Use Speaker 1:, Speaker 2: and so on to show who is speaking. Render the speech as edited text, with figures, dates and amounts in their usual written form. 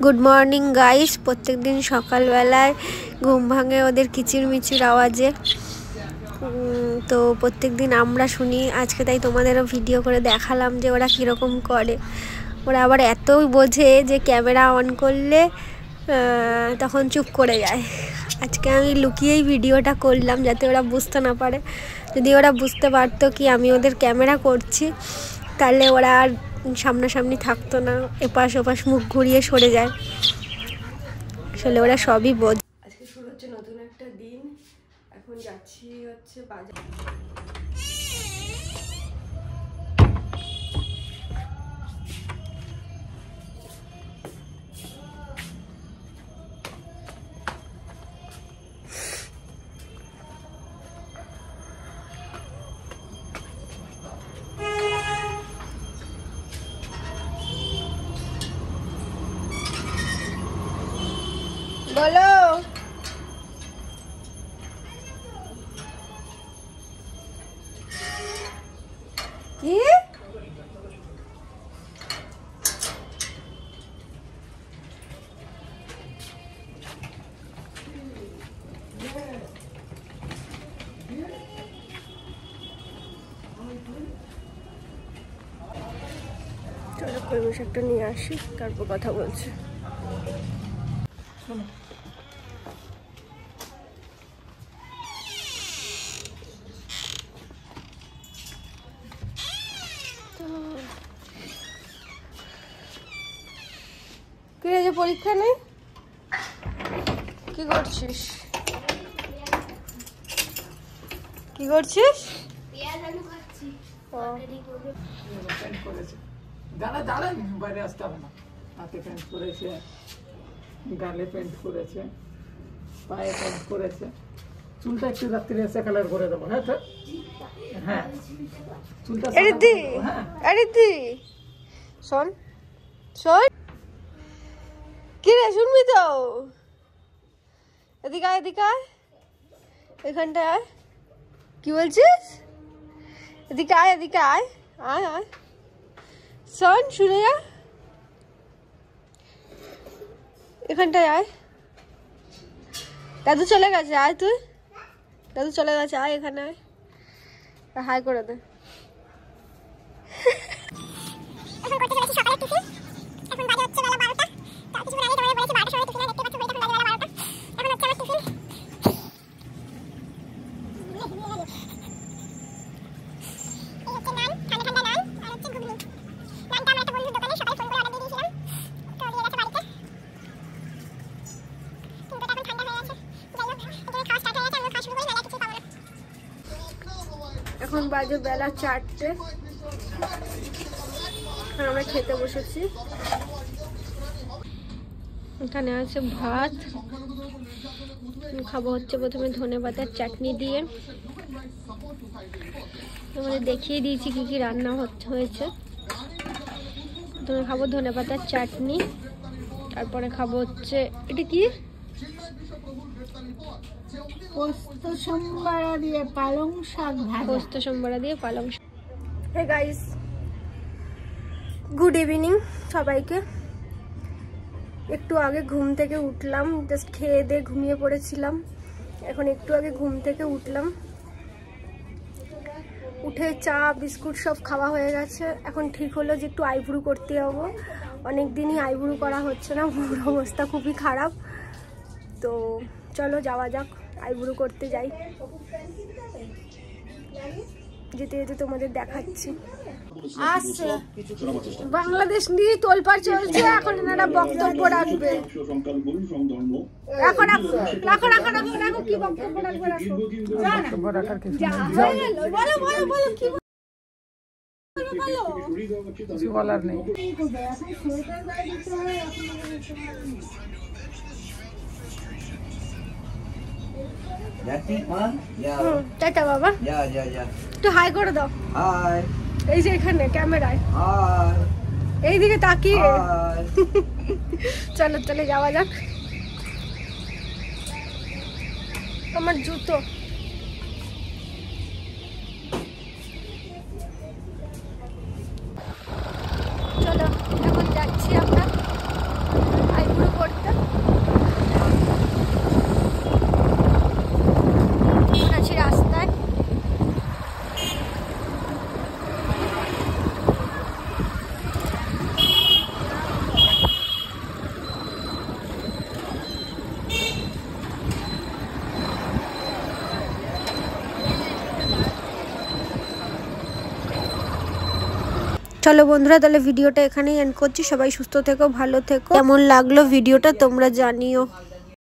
Speaker 1: Good morning guys. প্রত্যেক দিন সকালবেলায় ঘুম ভাঙে ওদের কিচিরমিচির আওয়াজে। তো প্রত্যেক দিন আমরা শুনি, আজকে তাই তোমাদেরও ভিডিও করে দেখালাম যে ওরা কীরকম করে। ওরা আবার এতই বোঝে যে ক্যামেরা অন করলে তখন চুপ করে যায়। আজকে আমি লুকিয়েই ভিডিওটা করলাম যাতে ওরা বুঝতে না পারে। যদি ওরা বুঝতে পারতো কি আমি ওদের ক্যামেরা করছি তাহলে ওরা আর সামনাসামনি থাকতো না, এপাশ ওপাশ মুখ ঘুরিয়ে সরে যায়। আসলে ওরা সবই বোঝে। আজকে শুরু হচ্ছে নতুন একটা দিন। এখন যাচ্ছি হচ্ছে বাজার। বলো কি? চলো কলমি শাকটা নিয়ে আসি, তারপর কথা বলছি। কি রে, যে পরীক্ষা নেই? কি করছিস? কি করছিস?
Speaker 2: বাইরে আসতে হবে না। হাতে প্যান্ট করেছে, গালে প্যান্ট করেছে, পায়ে প্যান্ট করেছে। চুলটা একটু রাত্রি এসে কালার করে দেবো। হ্যাঁ তো হ্যাঁ, চুলটা
Speaker 1: শোন শোন, কি রে শুনবি তো? এদিকে আয়, এদিকে আয়, এখানটায় আয়। কি বলছিস? এদিকে আয়, এদিকে আয়, আয় আয়। শোন, শুনে যা, এখানটায় আয়। দাদু চলে গেছে, আয় তুই। দাদু চলে গেছে, আয় এখানে আয়, হাই করে দে। এখন বাজে বেলা 4টে। এখন আমরা খেতে বসেছি। এখানে আছে ভাত, খাবো হচ্ছে প্রথমে ধনেপাতার চাটনি দিয়ে। তোমাদের দেখিয়ে দিয়েছি কি কি রান্না হয়েছে। প্রথমে খাবো ধনেপাতার চাটনি, তারপরে খাবো হচ্ছে এটা কি,
Speaker 3: পোস্ত সম্বরা দিয়ে পালং শাক ভাজা।
Speaker 1: পোস্ত সম্বরা দিয়ে পালং শাক। হে গাইস, গুড ইভিনিং সবাইকে। একটু আগে ঘুম থেকে উঠলাম, জাস্ট খেয়ে দিয়ে ঘুমিয়ে পড়েছিলাম। এখন একটু আগে ঘুম থেকে উঠলাম, উঠে চা বিস্কুট সব খাওয়া হয়ে গেছে। এখন ঠিক হলো যে একটু আইব্রু করতে যাবো। অনেক দিনই আইব্রু করা হচ্ছে না, মুখের অবস্থা খুবই খারাপ। তো চলো যাওয়া যাক, আইব্রু করতে যাই। যেতে যেতে তোমাদের দেখাচ্ছি। আসছে বাংলাদেশ নিয়ে তোলপাড় চলছে, এখন এনারা বক্তব্য রাখবে। এখন রাখো রাখো রাখো রাখো, কি বক্তব্য রাখবে রাখো। বলো বলো বলো, কি
Speaker 2: কিছু বলার নেই।
Speaker 1: টাটা বাবা, একটু হাই করে দাও। এই যে এখানে ক্যামেরায়, এইদিকে তাকিয়ে। চলো চলে যাওয়া যাক। আমার জুতো চলো এখন যাচ্ছি আমরা। চলো বন্ধুরা, তাহলে ভিডিওটা এখানেই এন্ড করছি। সবাই সুস্থ থেকো, ভালো থেকো। কেমন লাগলো ভিডিওটা তোমরা জানিও।